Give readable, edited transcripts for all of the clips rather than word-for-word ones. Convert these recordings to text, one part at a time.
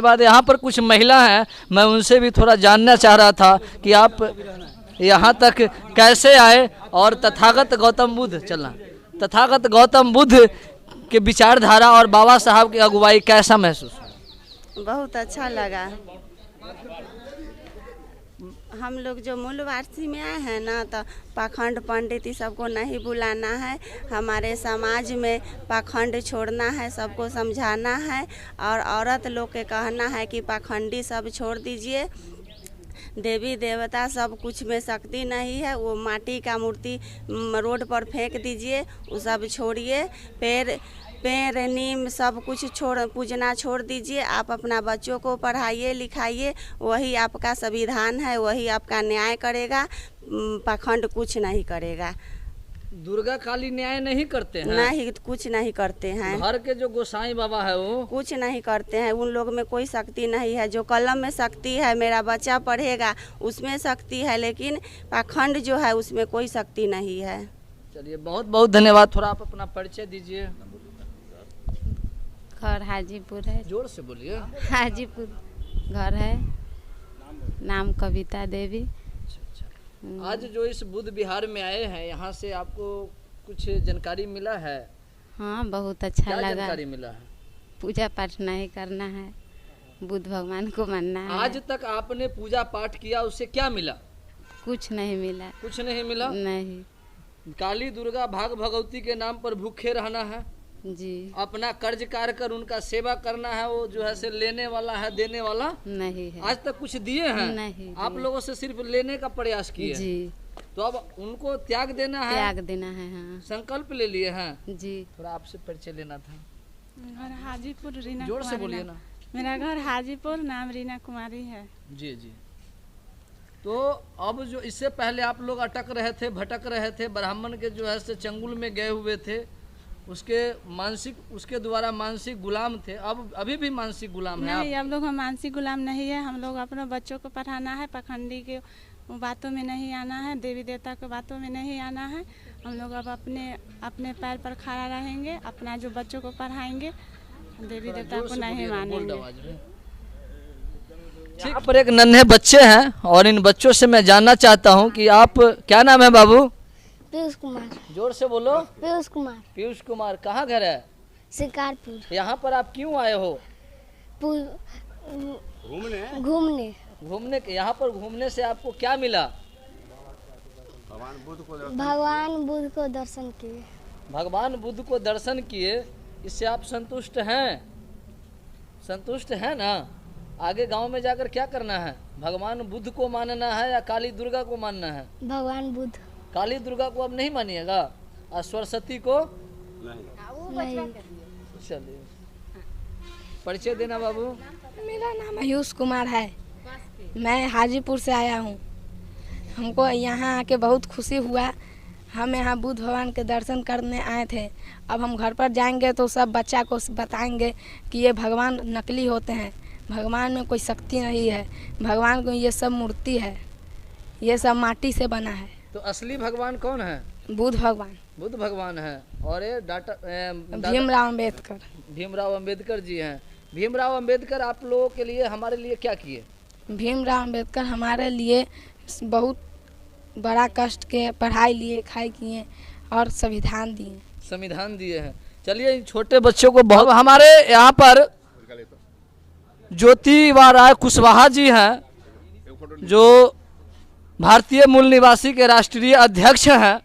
धन्यवाद। यहाँ पर कुछ महिला हैं, मैं उनसे भी थोड़ा जानना चाह रहा था कि आप यहाँ तक कैसे आए और तथागत गौतम बुद्ध के विचारधारा और बाबा साहब की अगुवाई कैसा महसूस हुआ? बहुत अच्छा लगा। हम लोग जो मूलवासी में आए हैं ना, तो पाखंड पंडित ही सबको नहीं बुलाना है। हमारे समाज में पाखंड छोड़ना है, सबको समझाना है। और औरत लोग के कहना है कि पाखंडी सब छोड़ दीजिए। देवी देवता सब कुछ में शक्ति नहीं है, वो माटी का मूर्ति रोड पर फेंक दीजिए, वो सब छोड़िए। पेड़ नीम सब कुछ पूजना छोड़ दीजिए। आप अपना बच्चों को पढ़ाइए लिखाइए, वही आपका संविधान है, वही आपका न्याय करेगा। पाखंड कुछ नहीं करेगा। दुर्गा काली न्याय नहीं करते हैं? नहीं, कुछ नहीं करते हैं। घर के जो गोसाई बाबा है वो कुछ नहीं करते हैं। उन लोग में कोई शक्ति नहीं है। जो कलम में शक्ति है, मेरा बच्चा पढ़ेगा, उसमें शक्ति है, लेकिन पाखंड जो है उसमें कोई शक्ति नहीं है। चलिए, बहुत बहुत धन्यवाद। थोड़ा आप अपना परिचय दीजिए। घर हाजीपुर है। जोर से बोलिए। हाजीपुर घर है, नाम कविता देवी। आज जो इस बुद्ध विहार में आए हैं, यहाँ से आपको कुछ जानकारी मिला है? हाँ, बहुत अच्छा क्या लगा। जानकारी मिला है? पूजा पाठ नहीं करना है, बुद्ध भगवान को मानना है। आज तक आपने पूजा पाठ किया, उससे क्या मिला? कुछ नहीं मिला। कुछ नहीं मिला? नहीं काली दुर्गा भाग भगवती के नाम पर भूखे रहना है जी। अपना कर्ज कार कर उनका सेवा करना है। वो जो है से लेने वाला है, देने वाला नहीं है। आज तक कुछ दिए हैं? नहीं। आप लोगों से सिर्फ लेने का प्रयास किए जी। तो अब उनको त्याग देना है। त्याग देना है। हाँ संकल्प ले लिए हैं जी। थोड़ा आपसे परिचय लेना था। घर हाजीपुर, रीना जोर से कुमारी बोलिए नाम। ना। मेरा घर हाजीपुर, नाम रीना कुमारी है। जी जी। तो अब जो इससे पहले आप लोग अटक रहे थे, भटक रहे थे, ब्राह्मण के जो है से चंगुल में गए हुए थे, उसके द्वारा मानसिक गुलाम थे। अब अभी भी मानसिक गुलाम है? नहीं, अब लोग हम मानसिक गुलाम नहीं है। हम लोग अपने बच्चों को पढ़ाना है, पाखंडी के बातों में नहीं आना है, देवी देवता के बातों में नहीं आना है। हम लोग अब अपने पैर पर खड़ा रहेंगे, अपना जो बच्चों को पढ़ाएंगे, देवी देवता को नहीं मानेंगे। यहाँ पर एक नन्हे बच्चे हैं और इन बच्चों से मैं जानना चाहता हूँ कि आप, क्या नाम है बाबू? पीयूष कुमार। जोर से बोलो। पीयूष कुमार। पीयूष कुमार। कहाँ घर है? शिकारपुर। यहाँ पर आप क्यों आए हो? घूमने के यहाँ पर घूमने से आपको क्या मिला? भगवान बुद्ध को दर्शन किए। भगवान बुद्ध को दर्शन किए, इससे आप संतुष्ट हैं? संतुष्ट हैं ना? आगे गांव में जाकर क्या करना है? भगवान बुद्ध को मानना है या काली दुर्गा को मानना है? भगवान बुद्ध। काली दुर्गा को अब नहीं मानिएगा और सरस्वती को नहीं। चलिए, परिचय देना बाबू। मेरा नाम पीयूष कुमार है, मैं हाजीपुर से आया हूँ। हमको यहाँ आके बहुत खुशी हुआ। हम यहाँ बुद्ध भगवान के दर्शन करने आए थे। अब हम घर पर जाएंगे तो सब बच्चा को बताएंगे कि ये भगवान नकली होते हैं, भगवान में कोई शक्ति नहीं है, भगवान को ये सब मूर्ति है, ये सब माटी से बना है। तो असली भगवान कौन है? बुद्ध भगवान। बुद्ध भगवान है। और ये भीमराव अम्बेडकर। भीमराव अम्बेडकर जी हैं। भीमराव अम्बेडकर आप लोगों के लिए, हमारे लिए क्या किए? भीमराव अम्बेडकर हमारे लिए बहुत बड़ा कष्ट के पढ़ाई लिए, लिखाई किए और संविधान दिए। संविधान दिए हैं। चलिए, इन छोटे बच्चों को बहुत, हमारे यहाँ पर ज्योतिबा राय कुशवाहा जी हैं, जो भारतीय मूल निवासी के राष्ट्रीय अध्यक्ष हैं।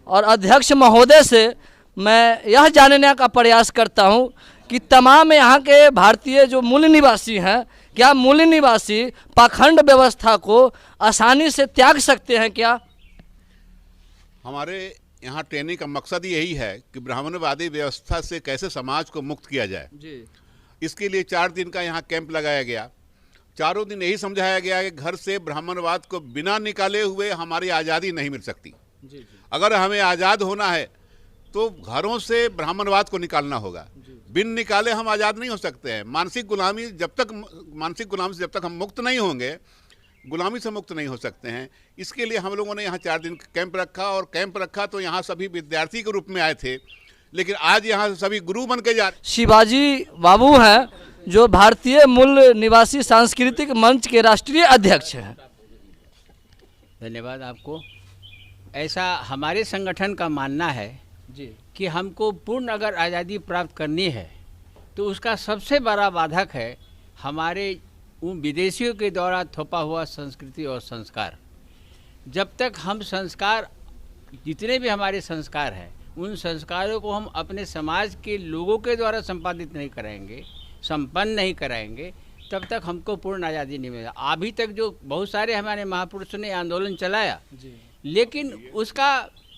और अध्यक्ष महोदय से मैं यह जानने का प्रयास करता हूं कि तमाम यहाँ के भारतीय जो मूल निवासी हैं, क्या मूल निवासी पाखंड व्यवस्था को आसानी से त्याग सकते हैं क्या? हमारे यहाँ ट्रेनिंग का मकसद यही है कि ब्राह्मणवादी व्यवस्था से कैसे समाज को मुक्त किया जाए जी। इसके लिए 4 दिन का यहाँ कैंप लगाया गया। चारों दिन यही समझाया गया कि घर से ब्राह्मणवाद को बिना निकाले हुए हमारी आज़ादी नहीं मिल सकती। जी। अगर हमें आज़ाद होना है तो घरों से ब्राह्मणवाद को निकालना होगा। बिन निकाले हम आज़ाद नहीं हो सकते हैं। मानसिक गुलामी से जब तक हम मुक्त नहीं होंगे, गुलामी से मुक्त नहीं हो सकते हैं। इसके लिए हम लोगों ने यहाँ 4 दिन कैंप रखा। और कैंप रखा तो यहाँ सभी विद्यार्थी के रूप में आए थे, लेकिन आज यहाँ सभी गुरु बन के जा रहे। शिवाजी बाबू हैं जो भारतीय मूल निवासी सांस्कृतिक मंच के राष्ट्रीय अध्यक्ष हैं। धन्यवाद आपको। ऐसा हमारे संगठन का मानना है जी कि हमको पूर्ण अगर आज़ादी प्राप्त करनी है तो उसका सबसे बड़ा बाधक है हमारे उन विदेशियों के द्वारा थोपा हुआ संस्कृति और संस्कार। जब तक हम संस्कार, जितने भी हमारे संस्कार हैं, उन संस्कारों को हम अपने समाज के लोगों के द्वारा संपादित नहीं कराएंगे, संपन्न नहीं कराएंगे, तब तक हमको पूर्ण आज़ादी नहीं मिलेगा। अभी तक जो बहुत सारे हमारे महापुरुषों ने आंदोलन चलाया लेकिन उसका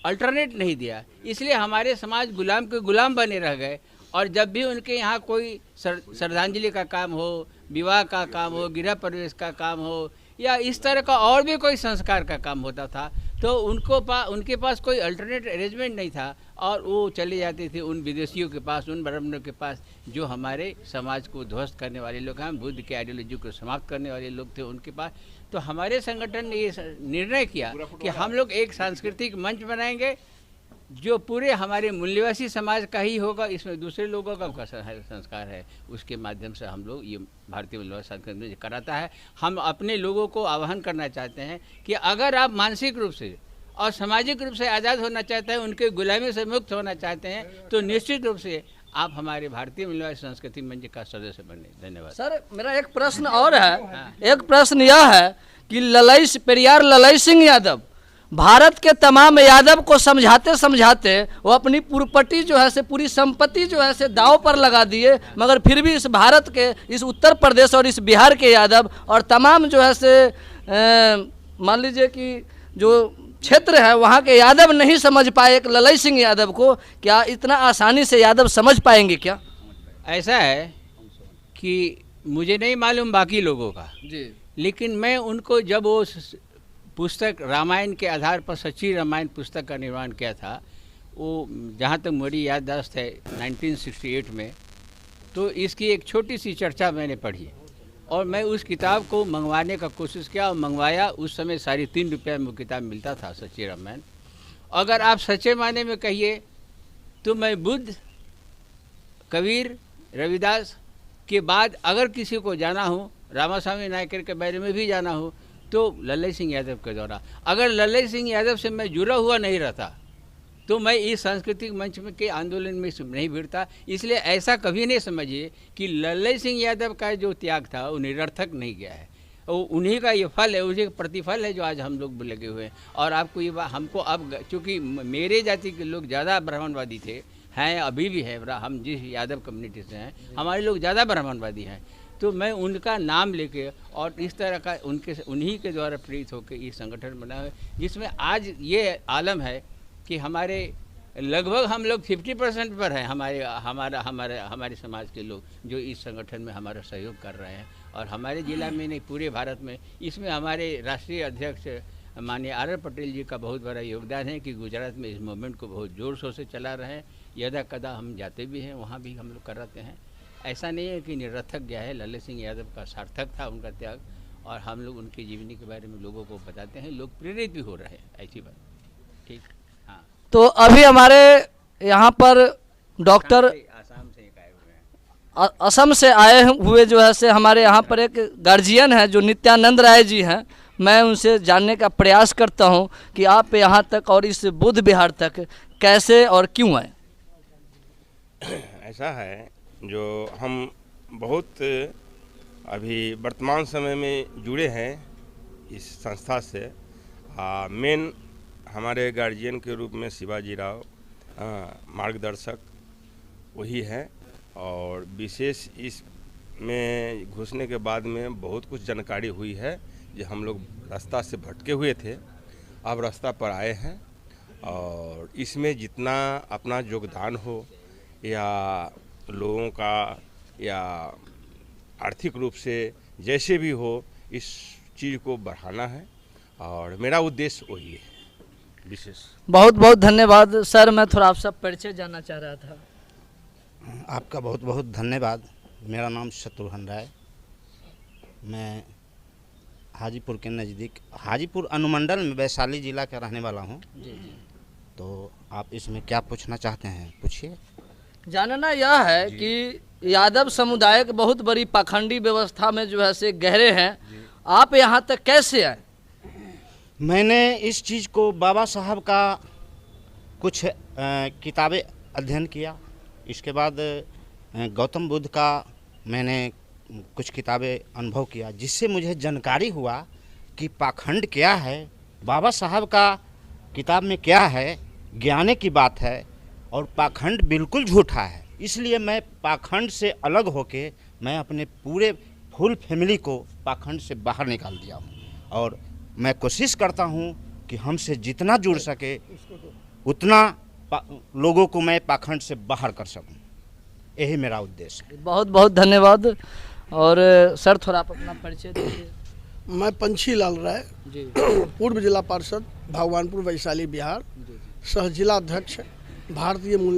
अल्टरनेट नहीं दिया, इसलिए हमारे समाज गुलाम के गुलाम बने रह गए। और जब भी उनके यहाँ कोई श्रद्धांजलि का काम हो, विवाह का काम हो, गृह प्रवेश का काम हो या इस तरह का और भी कोई संस्कार का काम होता था तो उनके पास कोई अल्टरनेट अरेंजमेंट नहीं था और वो चले जाते थे उन विदेशियों के पास, उन ब्राह्मणों के पास जो हमारे समाज को ध्वस्त करने वाले लोग हैं, बुद्ध के आइडियोलॉजी को समाप्त करने वाले लोग थे उनके पास। तो हमारे संगठन ने ये निर्णय किया कि हम लोग एक सांस्कृतिक मंच बनाएंगे जो पूरे हमारे मूल निवासी समाज का ही होगा, इसमें दूसरे लोगों का संस्कार है, उसके माध्यम से हम लोग ये भारतीय मूल निवासी संस्कृति कराता है। हम अपने लोगों को आह्वान करना चाहते हैं कि अगर आप मानसिक रूप से और सामाजिक रूप से आज़ाद होना चाहते हैं, उनके गुलामी से मुक्त होना चाहते हैं, तो निश्चित रूप से आप हमारे भारतीय मूल निवासी संस्कृति मंच का सदस्य बने। धन्यवाद सर। मेरा एक प्रश्न और है, एक प्रश्न यह है कि पेरियार ललई सिंह यादव भारत के तमाम यादव को समझाते समझाते वो अपनी प्रॉपर्टी जो है से, पूरी संपत्ति जो है से दांव पर लगा दिए, मगर फिर भी इस भारत के, इस उत्तर प्रदेश और इस बिहार के यादव और तमाम जो है से मान लीजिए कि जो क्षेत्र है वहाँ के यादव नहीं समझ पाए एक ललई सिंह यादव को। क्या इतना आसानी से यादव समझ पाएंगे क्या? ऐसा है कि मुझे नहीं मालूम बाकी लोगों का जी, लेकिन मैं उनको जब वो पुस्तक रामायण के आधार पर सच्ची रामायण पुस्तक का निर्माण किया था, वो जहाँ तक मेरी याददाश्त है 1968 में, तो इसकी एक छोटी सी चर्चा मैंने पढ़ी और मैं उस किताब को मंगवाने का कोशिश किया और मंगवाया। उस समय 3.5 रुपये में वो किताब मिलता था, सच्ची रामायण। अगर आप सच्चे मायने में कहिए तो मैं बुद्ध, कबीर, रविदास के बाद अगर किसी को जाना हो, रामास्वामी नायकर के बारे में भी जाना हो, तो ललई सिंह यादव के द्वारा। अगर ललई सिंह यादव से मैं जुड़ा हुआ नहीं रहता तो मैं इस सांस्कृतिक मंच में के आंदोलन में नहीं भिड़ता। इसलिए ऐसा कभी नहीं समझिए कि ललई सिंह यादव का जो त्याग था वो निरर्थक नहीं गया है, वो उन्हीं का ये फल है, उसी का प्रतिफल है जो आज हम लोग लगे हुए हैं। और आपको ये बात, हमको अब चूँकि मेरे जाति के लोग ज़्यादा ब्राह्मणवादी थे, हैं, अभी भी है, हम जिस यादव कम्युनिटी से हैं हमारे लोग ज़्यादा ब्राह्मणवादी हैं, तो मैं उनका नाम लेके और इस तरह का उन्हीं के द्वारा प्रेरित होकर ये संगठन बना है, जिसमें आज ये आलम है कि हमारे लगभग हम लोग 50% पर हैं, हमारे समाज के लोग जो इस संगठन में हमारा सहयोग कर रहे हैं। और हमारे ज़िला में नहीं, पूरे भारत में इसमें हमारे राष्ट्रीय अध्यक्ष माननीय आर पटेल जी का बहुत बड़ा योगदान है कि गुजरात में इस मूवमेंट को बहुत ज़ोर शोर से चला रहे हैं। यदा कदा हम जाते भी हैं, वहाँ भी हम लोग कराते हैं। ऐसा नहीं है कि निरर्थक गया है, ललई सिंह यादव का सार्थक था उनका त्याग, और हम लोग उनकी जीवनी के बारे में लोगों को बताते हैं, लोग प्रेरित भी हो रहे हैं, ऐसी बात। ठीक, हाँ। तो अभी हमारे यहाँ पर डॉक्टर असम से आए हुए जो है से हमारे यहाँ पर एक गार्जियन है जो नित्यानंद राय जी हैं। मैं उनसे जानने का प्रयास करता हूँ कि आप यहाँ तक और इस बुद्ध विहार तक कैसे और क्यों आए। ऐसा है, जो हम बहुत अभी वर्तमान समय में जुड़े हैं इस संस्था से। मेन हमारे गार्जियन के रूप में शिवाजी राव मार्गदर्शक वही हैं, और विशेष इसमें घुसने के बाद में बहुत कुछ जानकारी हुई है जो हम लोग रास्ता से भटके हुए थे, अब रास्ता पर आए हैं। और इसमें जितना अपना योगदान हो या लोगों का या आर्थिक रूप से जैसे भी हो, इस चीज़ को बढ़ाना है और मेरा उद्देश्य वही है विशेष। बहुत बहुत धन्यवाद सर। मैं थोड़ा आपसे परिचय जानना चाह रहा था। आपका बहुत बहुत धन्यवाद। मेरा नाम शत्रुघ्न राय, मैं हाजीपुर के नज़दीक हाजीपुर अनुमंडल में वैशाली जिला का रहने वाला हूँ। तो आप इसमें क्या पूछना चाहते हैं, पूछिए। जानना यह है कि यादव समुदाय की बहुत बड़ी पाखंडी व्यवस्था में जो है से गहरे हैं, आप यहाँ तक कैसे आए? मैंने इस चीज़ को बाबा साहब का कुछ किताबें अध्ययन किया, इसके बाद गौतम बुद्ध का मैंने कुछ किताबें अनुभव किया, जिससे मुझे जानकारी हुआ कि पाखंड क्या है, बाबा साहब का किताब में क्या है, ज्ञाने की बात है, और पाखंड बिल्कुल झूठा है। इसलिए मैं पाखंड से अलग होके मैं अपने पूरे फुल फैमिली को पाखंड से बाहर निकाल दिया हूँ, और मैं कोशिश करता हूँ कि हमसे जितना जुड़ सके उतना लोगों को मैं पाखंड से बाहर कर सकूँ। यही मेरा उद्देश्य है। बहुत बहुत धन्यवाद। और सर थोड़ा आप अपना परिचय दीजिए। मैं पंछी लाल राय जी, पूर्व जिला पार्षद भगवानपुर वैशाली बिहार, सह जिला अध्यक्ष भारतीय मूल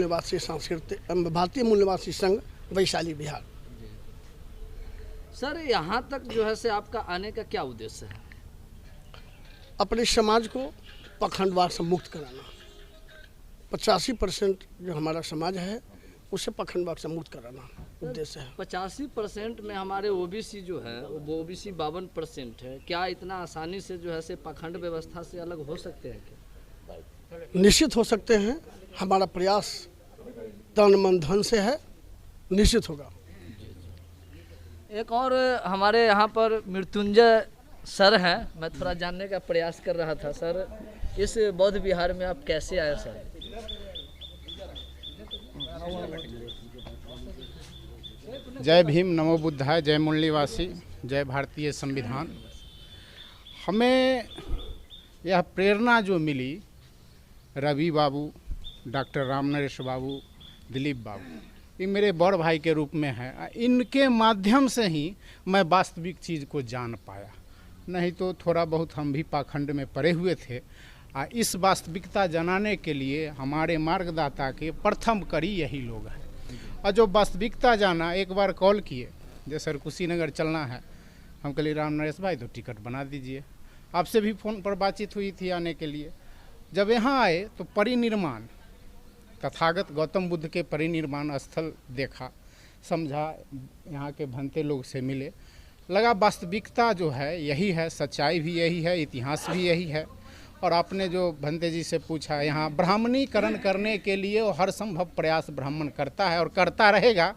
निवासी संघ वैशाली बिहार। सर यहाँ तक जो है से आपका आने का क्या उद्देश्य है? अपने समाज को पाखंडवाद से मुक्त कराना। 85% जो हमारा समाज है उसे पाखंडवाद से मुक्त कराना उद्देश्य है। 85% में हमारे ओबीसी जो है वो ओबीसी 52% है। क्या इतना आसानी से जो है से पाखंड व्यवस्था से अलग हो सकते हैं क्या? निश्चित हो सकते हैं। हमारा प्रयास तन मन धन से है, निश्चित होगा। एक और हमारे यहाँ पर मृत्युंजय सर हैं, मैं थोड़ा जानने का प्रयास कर रहा था। सर इस बौद्ध विहार में आप कैसे आए सर? जय भीम, नमो बुद्धाय, जय मूल निवासी, जय भारतीय संविधान। हमें यह प्रेरणा जो मिली रवि बाबू, डॉक्टर राम नरेश बाबू, दिलीप बाबू, ये मेरे बड़ भाई के रूप में है। इनके माध्यम से ही मैं वास्तविक चीज़ को जान पाया, नहीं तो थोड़ा बहुत हम भी पाखंड में पड़े हुए थे। इस वास्तविकता जनाने के लिए हमारे मार्गदाता के प्रथम कड़ी यही लोग हैं। और जो वास्तविकता जाना, एक बार कॉल किए, जैसे सर कुशीनगर चलना है, हम कह राम नरेश भाई तो टिकट बना दीजिए। आपसे भी फ़ोन पर बातचीत हुई थी आने के लिए। जब यहाँ आए तो परिनिर्माण, तथागत गौतम बुद्ध के परिनिर्माण स्थल देखा, समझा, यहाँ के भंते लोग से मिले, लगा वास्तविकता जो है यही है, सच्चाई भी यही है, इतिहास भी यही है। और आपने जो भंते जी से पूछा, यहाँ ब्राह्मणीकरण करने के लिए हर संभव प्रयास ब्राह्मण करता है और करता रहेगा।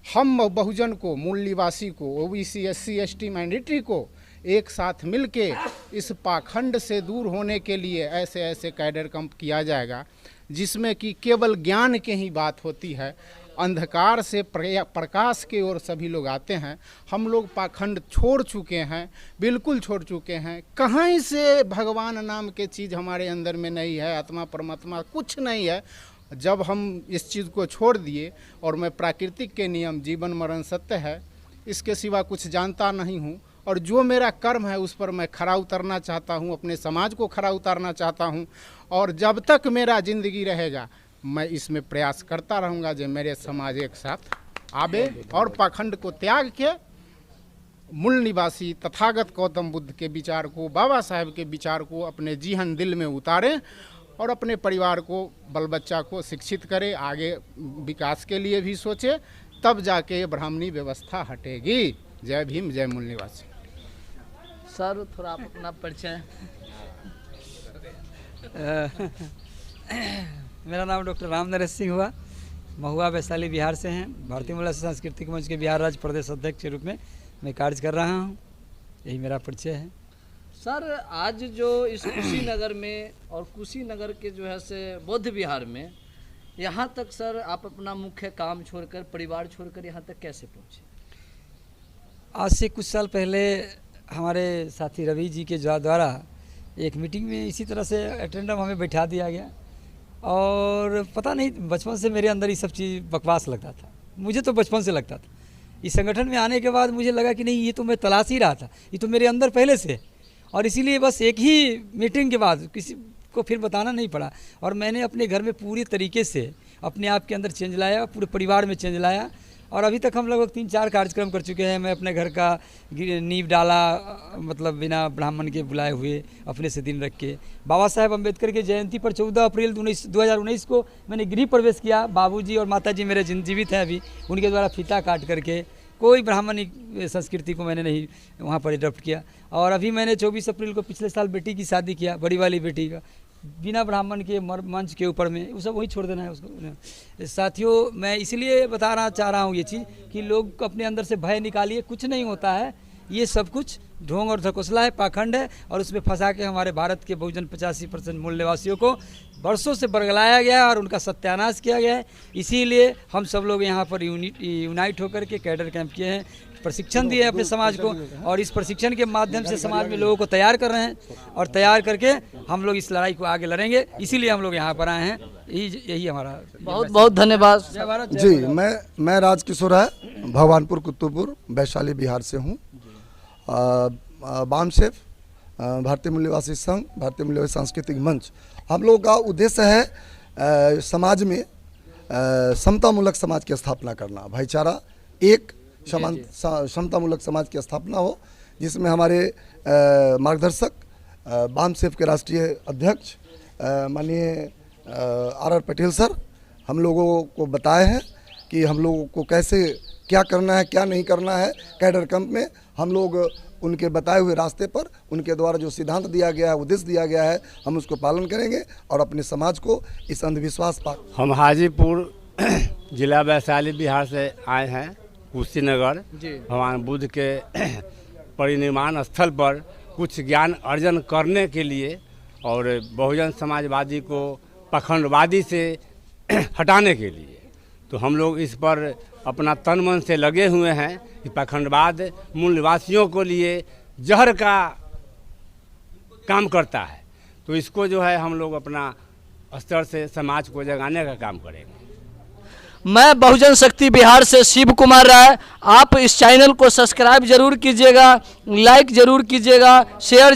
हम बहुजन को, मूल निवासी को, ओबीसी, एससी, एसटी, माइनॉरिटी को एक साथ मिलके इस पाखंड से दूर होने के लिए ऐसे ऐसे कैडर कैंप किया जाएगा, जिसमें कि केवल ज्ञान की ही बात होती है। अंधकार से प्रकाश की ओर सभी लोग आते हैं। हम लोग पाखंड छोड़ चुके हैं, बिल्कुल छोड़ चुके हैं। कहीं से भगवान नाम के चीज़ हमारे अंदर में नहीं है, आत्मा परमात्मा कुछ नहीं है। जब हम इस चीज़ को छोड़ दिए, और मैं प्राकृतिक के नियम, जीवन मरण सत्य है, इसके सिवा कुछ जानता नहीं हूँ, और जो मेरा कर्म है उस पर मैं खरा उतरना चाहता हूँ, अपने समाज को खरा उतारना चाहता हूँ। और जब तक मेरा ज़िंदगी रहेगा मैं इसमें प्रयास करता रहूँगा जो मेरे समाज एक साथ आवे और पाखंड को त्याग के मूल निवासी तथागत गौतम बुद्ध के विचार को, बाबा साहेब के विचार को अपने जीवन दिल में उतारें, और अपने परिवार को, बल बच्चा को शिक्षित करें, आगे विकास के लिए भी सोचे, तब जाके ये ब्राह्मणी व्यवस्था हटेगी। जय भीम, जय मूल निवासी। सर थोड़ा आप अपना परिचय। मेरा नाम डॉक्टर राम नरेश सिंह हुआ, महुआ वैशाली बिहार से हैं। भारतीय मूल सांस्कृतिक मंच के बिहार राज्य प्रदेश अध्यक्ष के रूप में मैं कार्य कर रहा हूं। यही मेरा परिचय है। सर आज जो इस कुशीनगर में और कुशीनगर के जो है से बौद्ध विहार में यहाँ तक सर आप अपना मुख्य काम छोड़कर, परिवार छोड़कर यहाँ तक कैसे पहुँचे? आज से कुछ साल पहले हमारे साथी रवि जी के द्वारा एक मीटिंग में इसी तरह से अटेंडम हमें बैठा दिया गया, और पता नहीं बचपन से मेरे अंदर ये सब चीज़ बकवास लगता था। मुझे तो बचपन से लगता था। इस संगठन में आने के बाद मुझे लगा कि नहीं, ये तो मैं तलाश ही रहा था, ये तो मेरे अंदर पहले से। और इसीलिए बस एक ही मीटिंग के बाद किसी को फिर बताना नहीं पड़ा, और मैंने अपने घर में पूरी तरीके से अपने आप के अंदर चेंज लाया, पूरे परिवार में चेंज लाया, और अभी तक हम लगभग 3-4 कार्यक्रम कर चुके हैं। मैं अपने घर का नींव डाला, मतलब बिना ब्राह्मण के बुलाए हुए, अपने से दिन रख के। बाबा साहेब अम्बेडकर की जयंती पर 14 अप्रैल 2019 को मैंने गृह प्रवेश किया। बाबूजी और माताजी मेरे जीवित हैं अभी, उनके द्वारा फीता काट करके। कोई ब्राह्मणी संस्कृति को मैंने नहीं वहाँ पर अडॉप्ट किया। और अभी मैंने 24 अप्रैल को पिछले साल बेटी की शादी किया, बड़ी वाली बेटी का, बिना ब्राह्मण के मंच के ऊपर में। वो सब वही छोड़ देना है उसको। साथियों, मैं इसलिए चाह रहा हूँ ये चीज़ कि लोग अपने अंदर से भय निकालिए, कुछ नहीं होता है। ये सब कुछ ढोंग और ढकोसला है, पाखंड है, और उसमें फंसा के हमारे भारत के बहुजन 85% मूल निवासियों को वर्षों से बरगलाया गया है और उनका सत्यानाश किया गया है। इसीलिए हम सब लोग यहाँ पर यूनाइट होकर के कैडर कैंप किए हैं, प्रशिक्षण दिए अपने समाज को, और इस प्रशिक्षण के माध्यम से समाज में लोगों को तैयार कर रहे हैं, और तैयार करके हम लोग इस लड़ाई को आगे लड़ेंगे। इसीलिए हम लोग यहाँ पर आए हैं। यही हमारा बहुत बहुत धन्यवाद जी। मैं राजकिशोर है, भगवानपुर कुतुबपुर वैशाली बिहार से हूँ। बामसेफ भारतीय मूल निवासी संघ, भारतीय मूल निवासी सांस्कृतिक मंच, हम लोगों का उद्देश्य है समाज में समतामूलक समाज की स्थापना करना, भाईचारा, एक समतामूलक समाज की स्थापना हो, जिसमें हमारे मार्गदर्शक बामसेफ के राष्ट्रीय अध्यक्ष माननीय आर पटेल सर हम लोगों को बताए हैं कि हम लोगों को कैसे क्या करना है, क्या नहीं करना है। कैडर कैंप में हम लोग उनके बताए हुए रास्ते पर, उनके द्वारा जो सिद्धांत दिया गया है, उद्देश्य दिया गया है, हम उसको पालन करेंगे और अपने समाज को इस अंधविश्वास पर। हम हाजीपुर जिला वैशाली बिहार से आए हैं, कुशीनगर भगवान बुद्ध के परिनिर्वाण स्थल पर कुछ ज्ञान अर्जन करने के लिए और बहुजन समाजवादी को पाखंडवादी से हटाने के लिए। तो हम लोग इस पर अपना तन मन से लगे हुए हैं कि पाखंडवाद मूल निवासियों को लिए जहर का काम करता है। तो इसको जो है हम लोग अपना स्तर से समाज को जगाने का काम करेंगे। मैं बहुजन शक्ति बिहार से शिव कुमार राय। आप इस चैनल को सब्सक्राइब जरूर कीजिएगा, लाइक जरूर कीजिएगा, शेयर